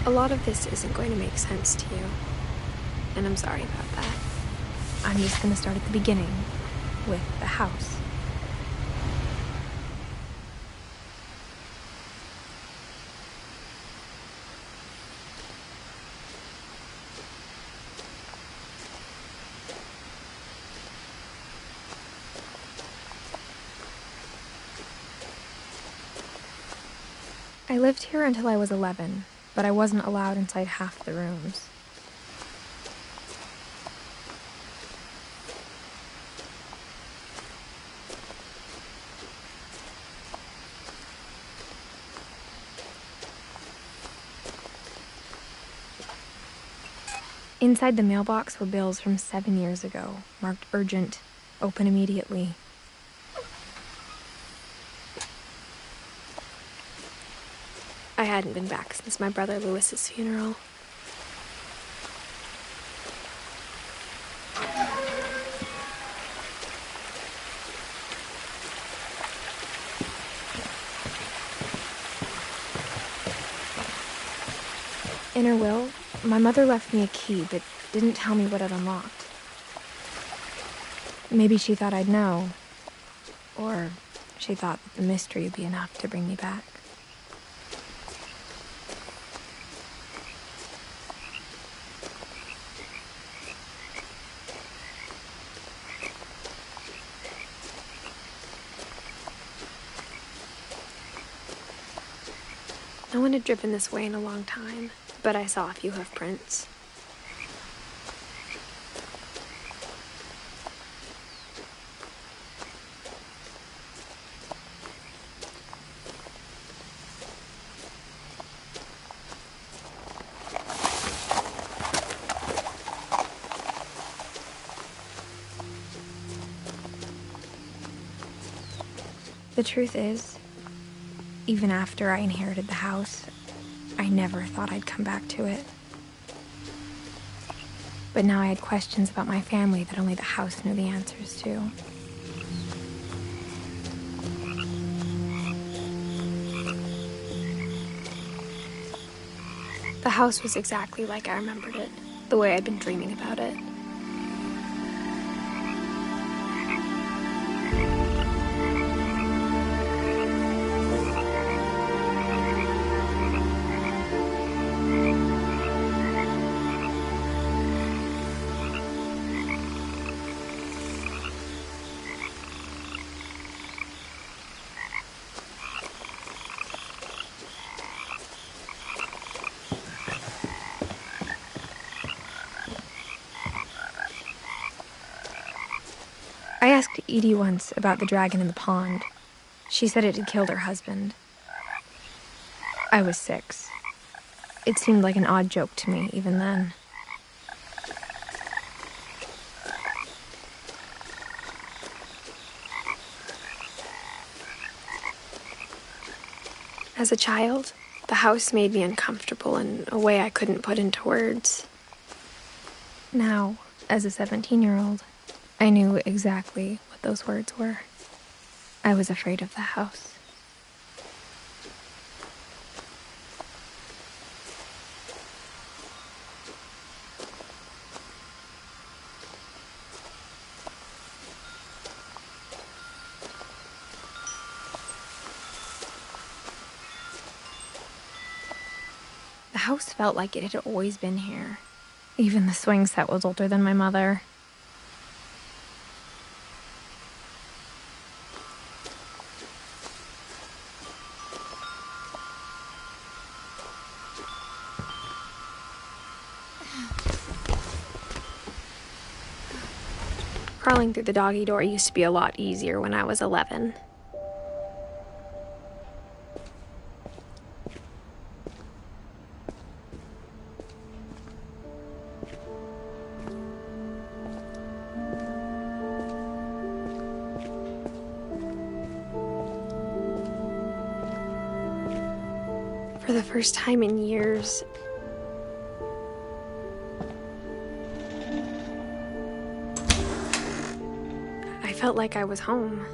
A lot of this isn't going to make sense to you, and I'm sorry about that. I'm just gonna start at the beginning, with the house. I lived here until I was 11, but I wasn't allowed inside half the rooms. Inside the mailbox were bills from 7 years ago, marked urgent, open immediately. I hadn't been back since my brother Lewis's funeral. In her will, my mother left me a key, but didn't tell me what it unlocked. Maybe she thought I'd know, or she thought that the mystery would be enough to bring me back. No one had driven this way in a long time, but I saw a few hoof prints. The truth is, even after I inherited the house, I never thought I'd come back to it. But now I had questions about my family that only the house knew the answers to. The house was exactly like I remembered it, the way I'd been dreaming about it. I asked Edie once about the dragon in the pond. She said it had killed her husband. I was 6. It seemed like an odd joke to me, even then. As a child, the house made me uncomfortable in a way I couldn't put into words. Now, as a 17-year-old, I knew exactly what those words were. I was afraid of the house. The house felt like it had always been here. Even the swing set was older than my mother. Crawling through the doggy door used to be a lot easier when I was 11. For the first time in years, I felt like I was home.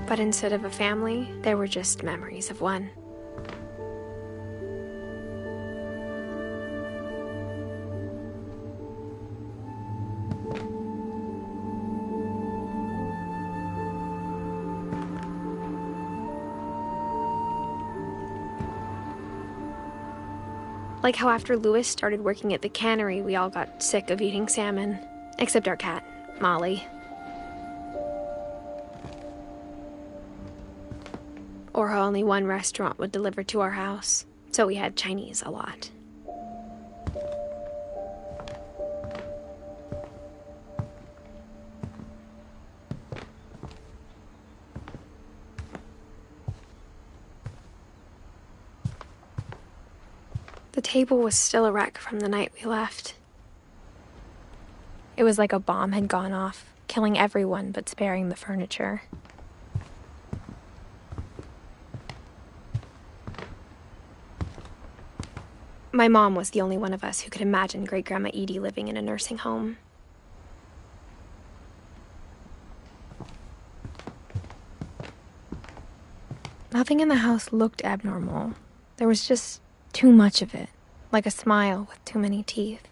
But instead of a family, there were just memories of one. Like how after Louis started working at the cannery, we all got sick of eating salmon. Except our cat, Molly. Or how only one restaurant would deliver to our house, so we had Chinese a lot. The table was still a wreck from the night we left. It was like a bomb had gone off, killing everyone but sparing the furniture. My mom was the only one of us who could imagine Great-Grandma Edie living in a nursing home. Nothing in the house looked abnormal. There was just too much of it, like a smile with too many teeth.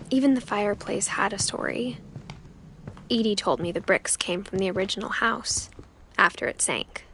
Even the fireplace had a story. Edie told me the bricks came from the original house, after it sank.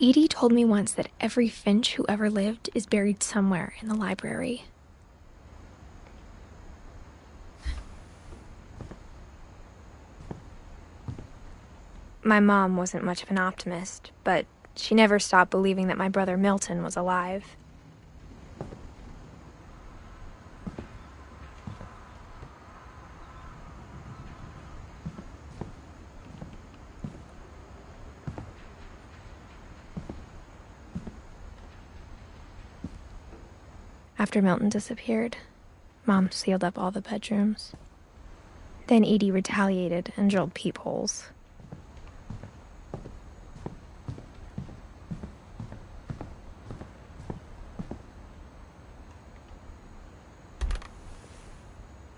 Edie told me once that every Finch who ever lived is buried somewhere in the library. My mom wasn't much of an optimist, but she never stopped believing that my brother Milton was alive. After Milton disappeared, Mom sealed up all the bedrooms. Then Edie retaliated and drilled peepholes.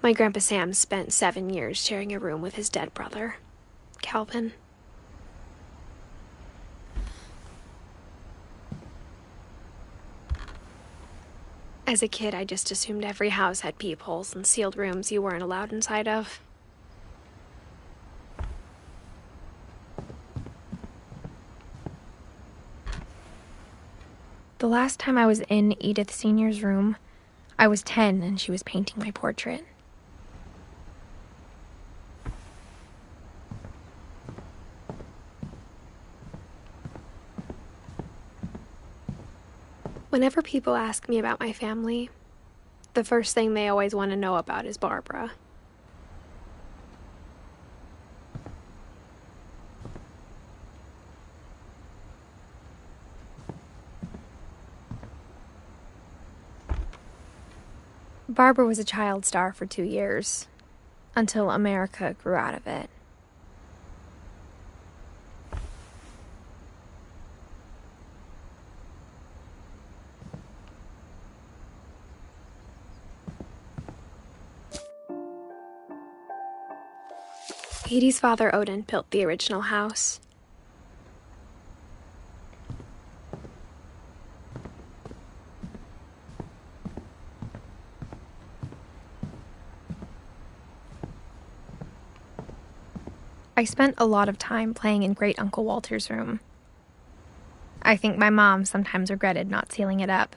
My Grandpa Sam spent 7 years sharing a room with his dead brother, Calvin. As a kid, I just assumed every house had peepholes and sealed rooms you weren't allowed inside of. The last time I was in Edith Sr.'s room, I was 10 and she was painting my portrait. Whenever people ask me about my family, the first thing they always want to know about is Barbara. Barbara was a child star for 2 years, until America grew out of it. Edie's father, Odin, built the original house. I spent a lot of time playing in Great Uncle Walter's room. I think my mom sometimes regretted not sealing it up.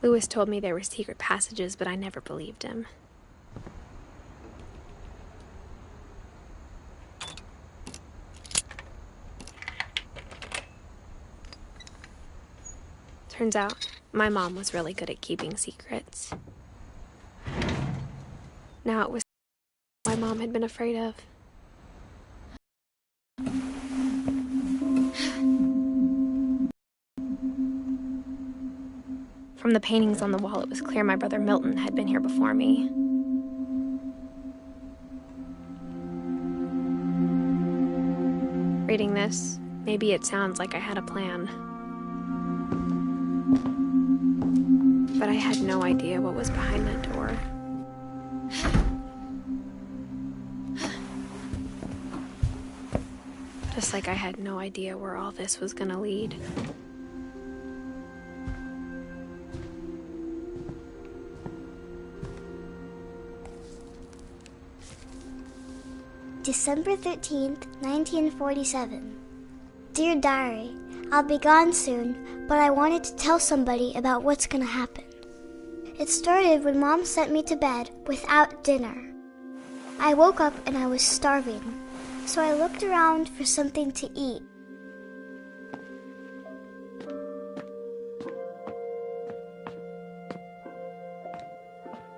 Louis told me there were secret passages, but I never believed him. Turns out, My mom was really good at keeping secrets. Now it was my mom had been afraid of. From the paintings on the wall, it was clear my brother Milton had been here before me. Reading this, maybe it sounds like I had a plan. But I had no idea what was behind that door. Just like I had no idea where all this was gonna lead. December 13th, 1947. Dear Diary, I'll be gone soon, but I wanted to tell somebody about what's gonna happen. It started when Mom sent me to bed without dinner. I woke up and I was starving, so I looked around for something to eat.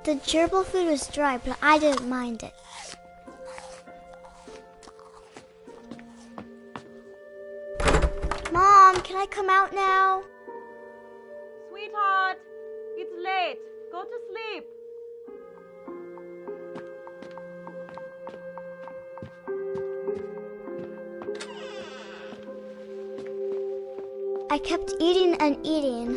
The gerbil food was dry, but I didn't mind it. Mom, can I come out now? Sweetheart, it's late. Go to sleep. I kept eating and eating.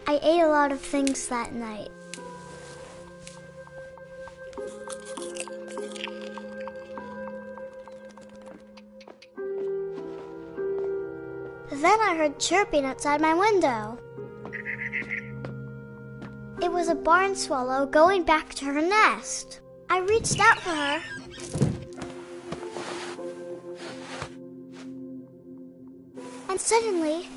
I ate a lot of things that night. Then I heard chirping outside my window. It was a barn swallow going back to her nest. I reached out for her. And suddenly,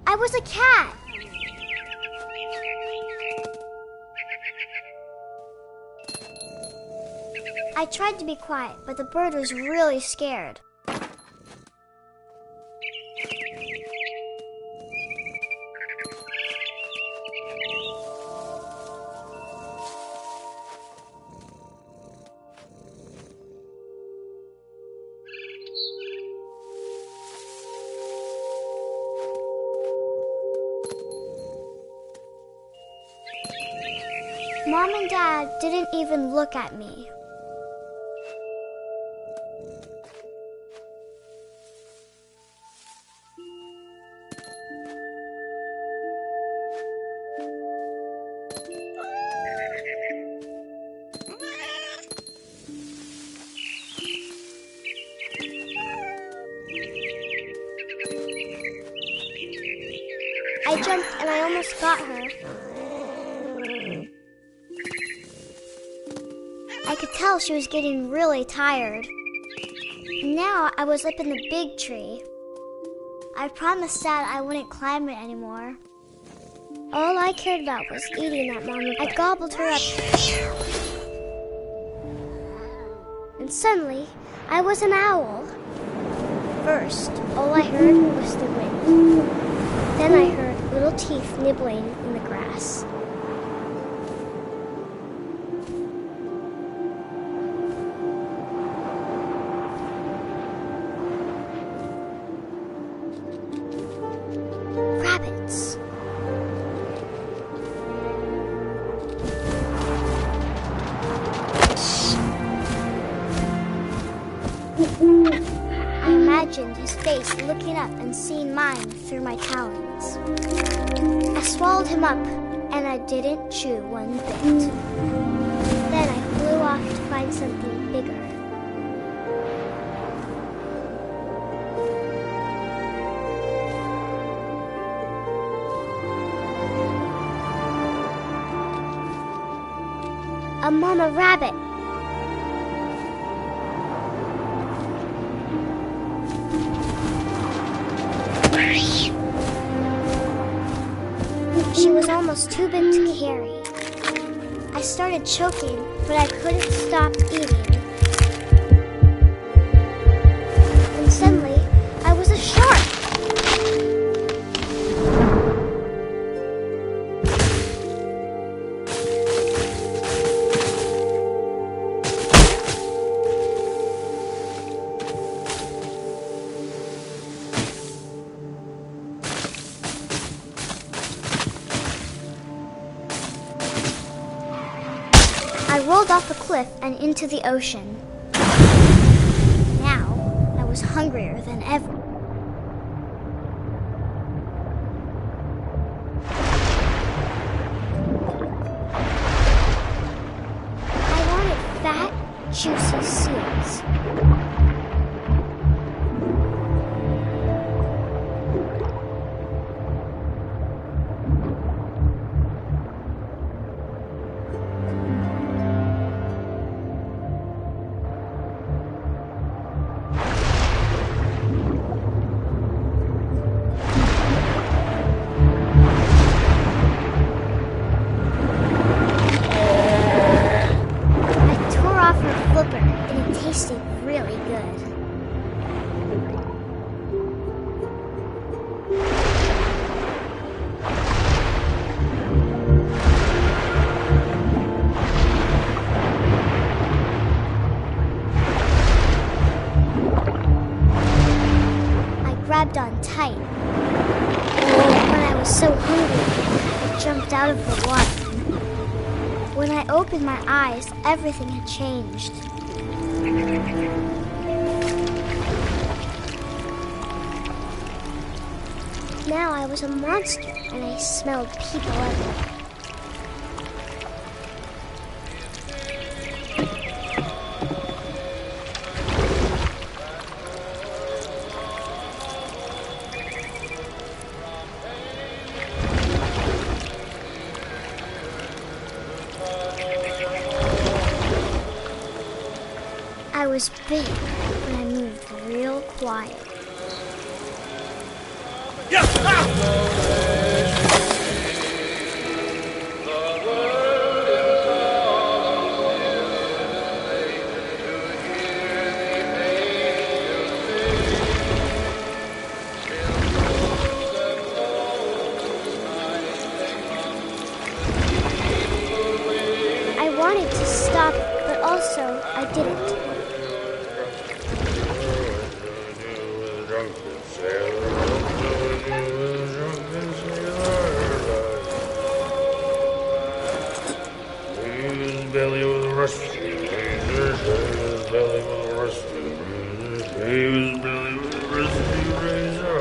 I was a cat. I tried to be quiet, but the bird was really scared. Mom and Dad didn't even look at me. I jumped and I almost got her. I could tell she was getting really tired. Now I was up in the big tree. I promised Dad I wouldn't climb it anymore. All I cared about was eating that mama. I gobbled her up. And suddenly, I was an owl. First, all I heard was the wind. Then I heard little teeth nibbling in the grass. Rabbits. I imagined his face looking up and seeing mine through my talons. I swallowed him up, and I didn't chew one bit. Then I flew off to find something bigger. A mama rabbit. She was almost too big to carry. I started choking, but I couldn't stop eating. And suddenly, I was a shark. I rolled off a cliff and into the ocean. Now, I was hungrier than ever. I wanted fat, juicy seals. And it tasted really good. I grabbed on tight. When I was so hungry, I jumped out of the water. When I opened my eyes, everything had changed. Now I was a monster, and I smelled people everywhere. I was big, but I moved real quiet. I wanted to stop, but also I didn't. Belly with a rusty razor, belly with a rusty razor, his belly with a rusty razor.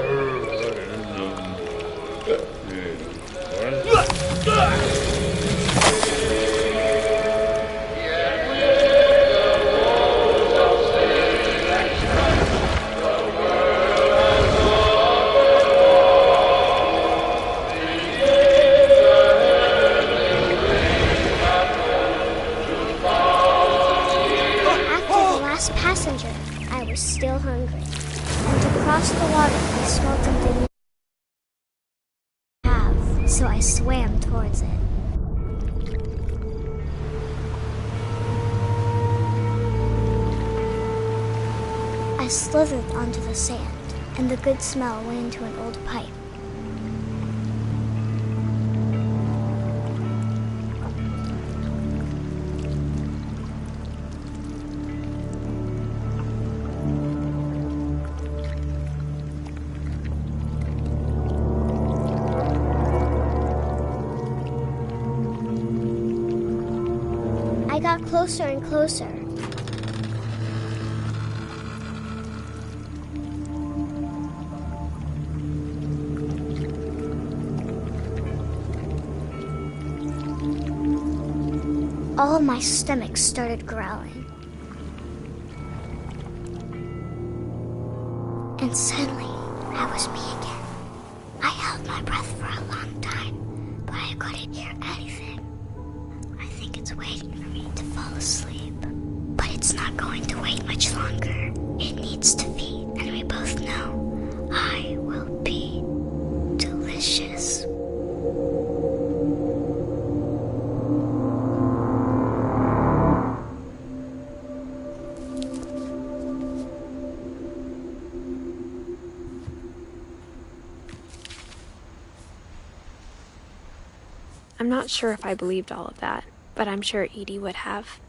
Passenger, I was still hungry, and to cross the water I smelled something I have, so I swam towards it. I slithered onto the sand, and the good smell went into an old pipe. I got closer and closer. All of my stomach started growling. And suddenly, I was me again. I held my breath for a long time, but I couldn't hear anything. I think it's waiting for me to fall asleep. But it's not going to wait much longer. It needs to feed, and we both know I will be delicious. I'm not sure if I believed all of that, but I'm sure Edie would have.